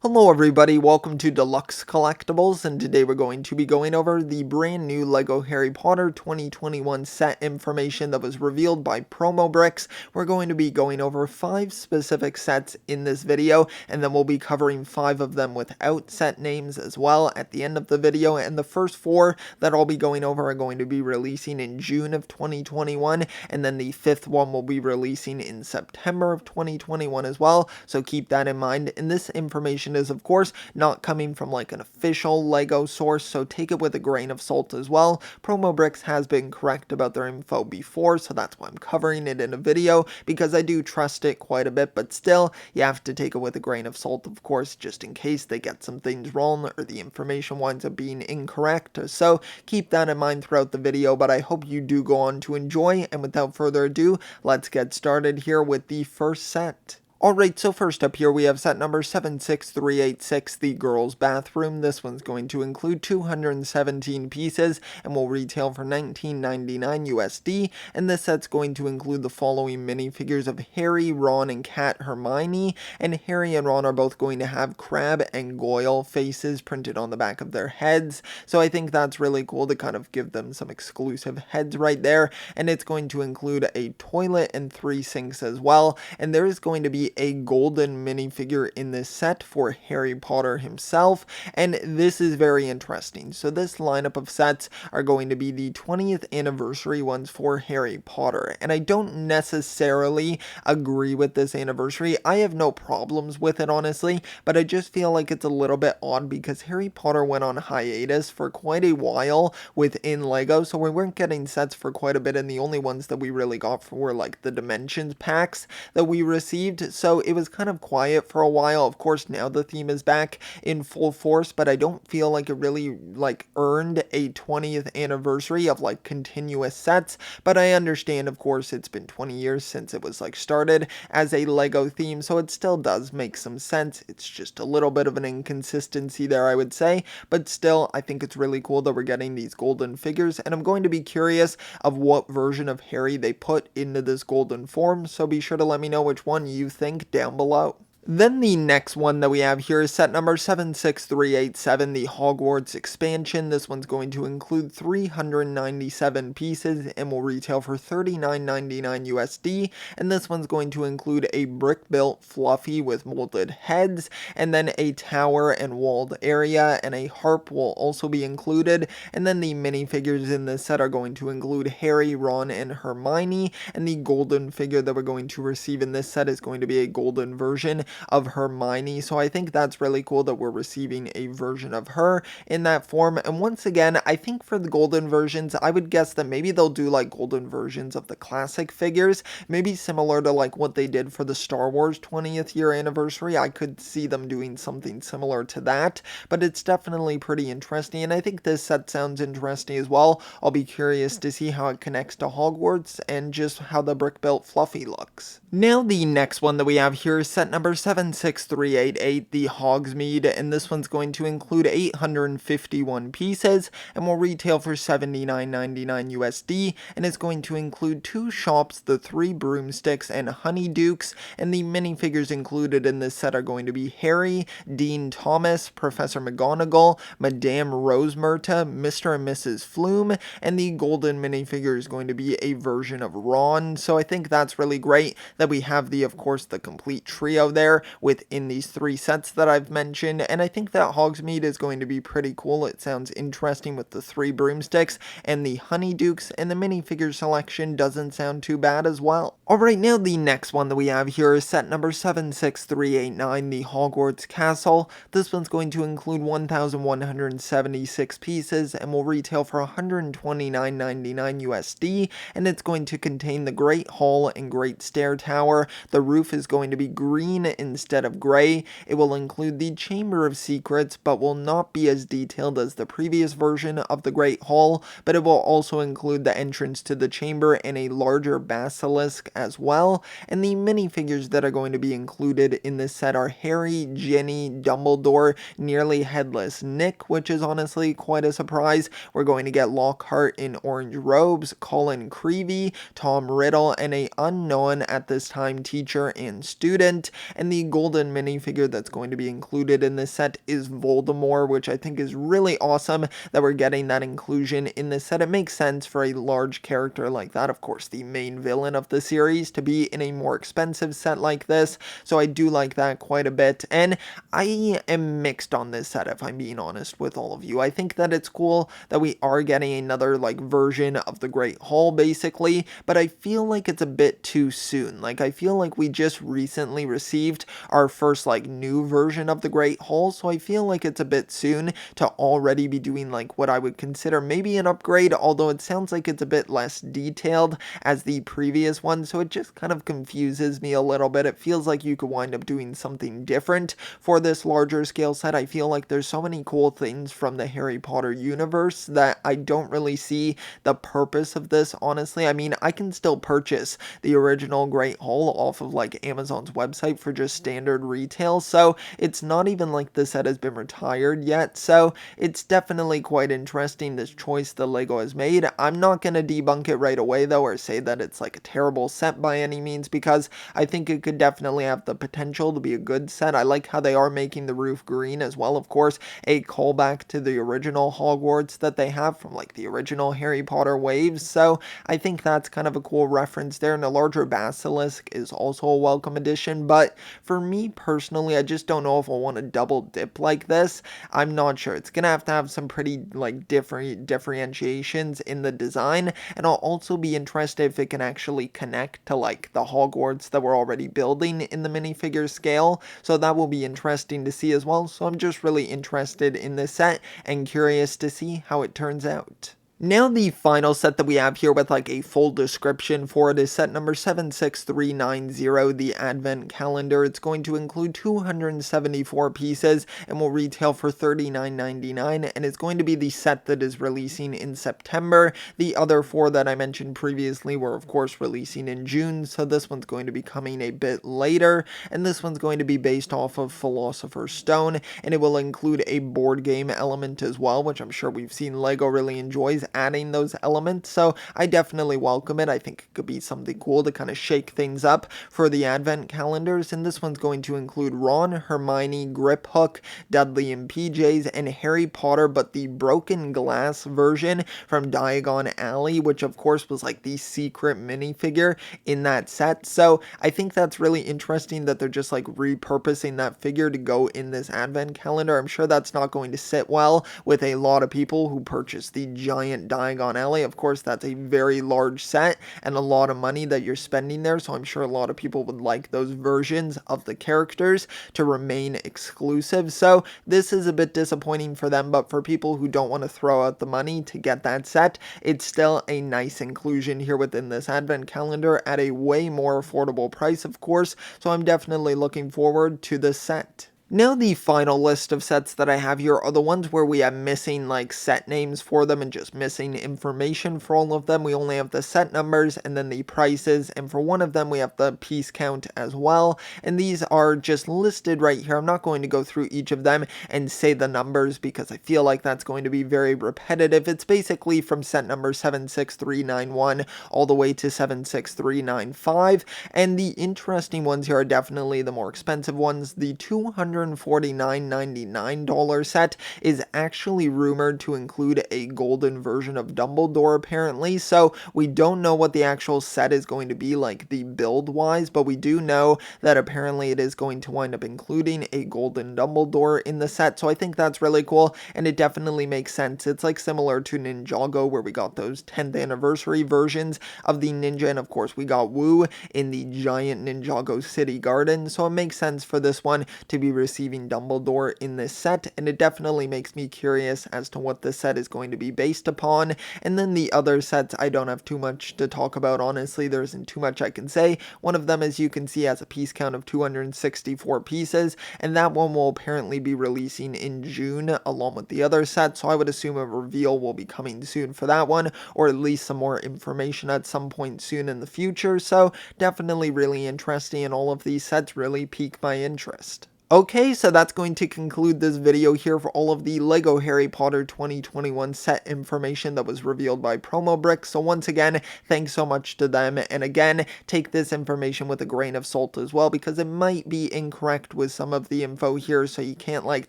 Hello everybody, welcome to Deluxe Collectibles, and today we're going to be going over the brand new LEGO Harry Potter 2021 set information that was revealed by Promo Bricks. We're going to be going over 5 specific sets in this video, and then we'll be covering 5 of them without set names as well at the end of the video, and the first 4 that I'll be going over are going to be releasing in June of 2021, and then the 5th one will be releasing in September of 2021 as well, so keep that in mind. And this information is of course not coming from like an official LEGO source, so take it with a grain of salt as well. Promo Bricks has been correct about their info before, so that's why I'm covering it in a video, because I do trust it quite a bit, but still, you have to take it with a grain of salt, of course, just in case they get some things wrong or the information winds up being incorrect. So keep that in mind throughout the video, but I hope you do go on to enjoy, and without further ado, let's get started here with the first set. Alright, so first up here we have set number 76386, the girls' bathroom. This one's going to include 217 pieces and will retail for $19.99 USD. And this set's going to include the following minifigures of Harry, Ron, and Cat Hermione. And Harry and Ron are both going to have Crabbe and Goyle faces printed on the back of their heads. So I think that's really cool to kind of give them some exclusive heads right there. And it's going to include a toilet and 3 sinks as well. And there is going to be a golden minifigure in this set for Harry Potter himself, and this is very interesting. So this lineup of sets are going to be the 20th anniversary ones for Harry Potter, and I don't necessarily agree with this anniversary. I have no problems with it, honestly, but I just feel like it's a little bit odd because Harry Potter went on hiatus for quite a while within LEGO, so we weren't getting sets for quite a bit, and the only ones that we really got were like the Dimensions packs that we received. So it was kind of quiet for a while. Of course, now the theme is back in full force, but I don't feel like it really like earned a 20th anniversary of like continuous sets. But I understand, of course, it's been 20 years since it was like started as a LEGO theme, so it still does make some sense. It's just a little bit of an inconsistency there, I would say, but still, I think it's really cool that we're getting these golden figures, and I'm going to be curious of what version of Harry they put into this golden form, so be sure to let me know which one you think down below. Then the next one that we have here is set number 76387, the Hogwarts expansion. This one's going to include 397 pieces and will retail for $39.99 USD. And this one's going to include a brick-built fluffy with molded heads, and then a tower and walled area, and a harp will also be included. And then the minifigures in this set are going to include Harry, Ron, and Hermione. And the golden figure that we're going to receive in this set is going to be a golden version of Hermione, so I think that's really cool that we're receiving a version of her in that form. And once again, I think for the golden versions, I would guess that maybe they'll do like golden versions of the classic figures, maybe similar to like what they did for the Star Wars 20th year anniversary. I could see them doing something similar to that, but it's definitely pretty interesting, and I think this set sounds interesting as well. I'll be curious to see how it connects to Hogwarts and just how the brick-built fluffy looks. Now the next one that we have here is set number 76388, the Hogsmeade, and this one's going to include 851 pieces and will retail for $79.99 USD, and it's going to include 2 shops, the 3 broomsticks, and honeydukes. And the minifigures included in this set are going to be Harry, Dean Thomas, Professor McGonagall, Madame Rosmerta, Mr. and Mrs. Flume, and the golden minifigure is going to be a version of Ron. So I think that's really great that we have of course, the complete trio there within these 3 sets that I've mentioned, and I think that Hogsmeade is going to be pretty cool. It sounds interesting with the 3 broomsticks and the honeydukes, and the minifigure selection doesn't sound too bad as well. Alright, now the next one that we have here is set number 76389, the Hogwarts Castle. This one's going to include 1,176 pieces and will retail for $129.99 USD, and it's going to contain the Great Hall and Great Stair Tower. The roof is going to be green instead of gray. It will include the Chamber of Secrets, but will not be as detailed as the previous version of the Great Hall, but it will also include the entrance to the chamber and a larger basilisk as well. And the minifigures that are going to be included in this set are Harry, Ginny, Dumbledore, Nearly Headless Nick, which is honestly quite a surprise. We're going to get Lockhart in orange robes, Colin Creevey, Tom Riddle, and a unknown at this time teacher and student. And the golden minifigure that's going to be included in this set is Voldemort, which I think is really awesome that we're getting that inclusion in this set. It makes sense for a large character like that, of course, the main villain of the series, to be in a more expensive set like this. So I do like that quite a bit. And I am mixed on this set, if I'm being honest with all of you. I think that it's cool that we are getting another like version of the Great Hall basically, but I feel like it's a bit too soon. Like I feel like we just recently received our first like new version of the Great Hall, so I feel like it's a bit soon to already be doing like what I would consider maybe an upgrade, although it sounds like it's a bit less detailed as the previous one, so it just kind of confuses me a little bit. It feels like you could wind up doing something different for this larger scale set. I feel like there's so many cool things from the Harry Potter universe that I don't really see the purpose of this, honestly. I mean, I can still purchase the original Great Hall off of like Amazon's website for just standard retail, so it's not even like the set has been retired yet, so it's definitely quite interesting, this choice the LEGO has made. I'm not going to debunk it right away though, or say that it's like a terrible set by any means, because I think it could definitely have the potential to be a good set. I like how they are making the roof green as well, of course, a callback to the original Hogwarts that they have from like the original Harry Potter waves, so I think that's kind of a cool reference there. And the larger basilisk is also a welcome addition, but for me personally, I just don't know if I want to double dip like this. I'm not sure. It's gonna have to have some pretty like different differentiations in the design, and I'll also be interested if it can actually connect to like the Hogwarts that we're already building in the minifigure scale, so that will be interesting to see as well. So I'm just really interested in this set and curious to see how it turns out. Now the final set that we have here with like a full description for it is set number 76390, the Advent Calendar. It's going to include 274 pieces and will retail for $39.99, and it's going to be the set that is releasing in September. The other four that I mentioned previously were of course releasing in June, so this one's going to be coming a bit later, and this one's going to be based off of Philosopher's Stone, and it will include a board game element as well, which I'm sure we've seen LEGO really enjoys adding those elements, so I definitely welcome it. I think it could be something cool to kind of shake things up for the Advent calendars, and this one's going to include Ron, Hermione, Griphook, Dudley and PJs, and Harry Potter, but the broken glass version from Diagon Alley, which of course was like the secret minifigure in that set. So I think that's really interesting that they're just like repurposing that figure to go in this Advent calendar. I'm sure that's not going to sit well with a lot of people who purchase the giant Diagon Alley. Of course, that's a very large set and a lot of money that you're spending there, so I'm sure a lot of people would like those versions of the characters to remain exclusive. So this is a bit disappointing for them, but for people who don't want to throw out the money to get that set, it's still a nice inclusion here within this Advent calendar at a way more affordable price, of course, so I'm definitely looking forward to this set. Now the final list of sets that I have here are the ones where we have missing like set names for them and just missing information for all of them. We only have the set numbers and then the prices, and for one of them we have the piece count as well, and these are just listed right here. I'm not going to go through each of them and say the numbers because I feel like that's going to be very repetitive. It's basically from set number 76391 all the way to 76395, and the interesting ones here are definitely the more expensive ones. The $249.99 set is actually rumored to include a golden version of Dumbledore apparently, so we don't know what the actual set is going to be like the build wise, but we do know that apparently it is going to wind up including a golden Dumbledore in the set, so I think that's really cool, and it definitely makes sense. It's like similar to Ninjago where we got those 10th anniversary versions of the ninja, and of course we got Wu in the giant Ninjago city garden, so it makes sense for this one to be receiving Dumbledore in this set, and it definitely makes me curious as to what this set is going to be based upon. And then the other sets, I don't have too much to talk about, honestly. There isn't too much I can say. One of them, as you can see, has a piece count of 264 pieces, and that one will apparently be releasing in June along with the other set, so I would assume a reveal will be coming soon for that one, or at least some more information at some point soon in the future, so definitely really interesting, and all of these sets really pique my interest. Okay, so that's going to conclude this video here for all of the LEGO Harry Potter 2021 set information that was revealed by Promo Bricks. So once again, thanks so much to them. And again, take this information with a grain of salt as well, because it might be incorrect with some of the info here, so you can't like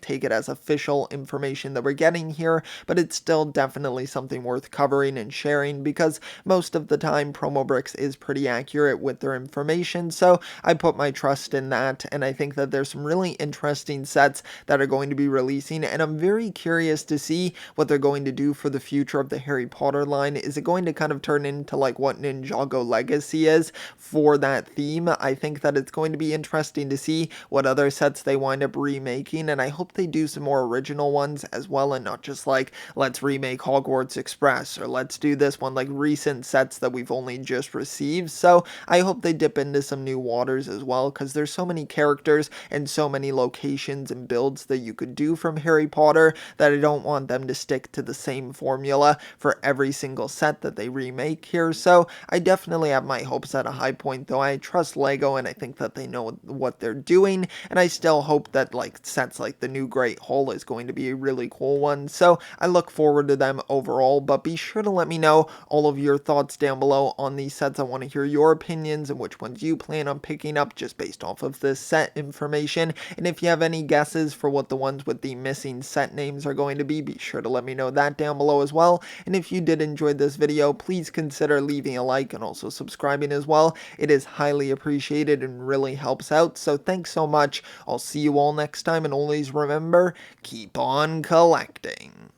take it as official information that we're getting here, but it's still definitely something worth covering and sharing, because most of the time Promo Bricks is pretty accurate with their information. So I put my trust in that, and I think that there's some really interesting sets that are going to be releasing, and I'm very curious to see what they're going to do for the future of the Harry Potter line. Is it going to kind of turn into like what Ninjago Legacy is for that theme? I think that it's going to be interesting to see what other sets they wind up remaking, and I hope they do some more original ones as well, and not just like, let's remake Hogwarts Express, or let's do this one, like recent sets that we've only just received. So I hope they dip into some new waters as well, because there's so many characters and so many locations and builds that you could do from Harry Potter that I don't want them to stick to the same formula for every single set that they remake here. So I definitely have my hopes at a high point, though. I trust LEGO and I think that they know what they're doing, and I still hope that like sets like the new Great Hall is going to be a really cool one. So I look forward to them overall, but be sure to let me know all of your thoughts down below on these sets. I want to hear your opinions and which ones you plan on picking up just based off of this set information. And if you have any guesses for what the ones with the missing set names are going to be sure to let me know that down below as well. And if you did enjoy this video, please consider leaving a like and also subscribing as well. It is highly appreciated and really helps out. So thanks so much. I'll see you all next time, and always remember, keep on collecting.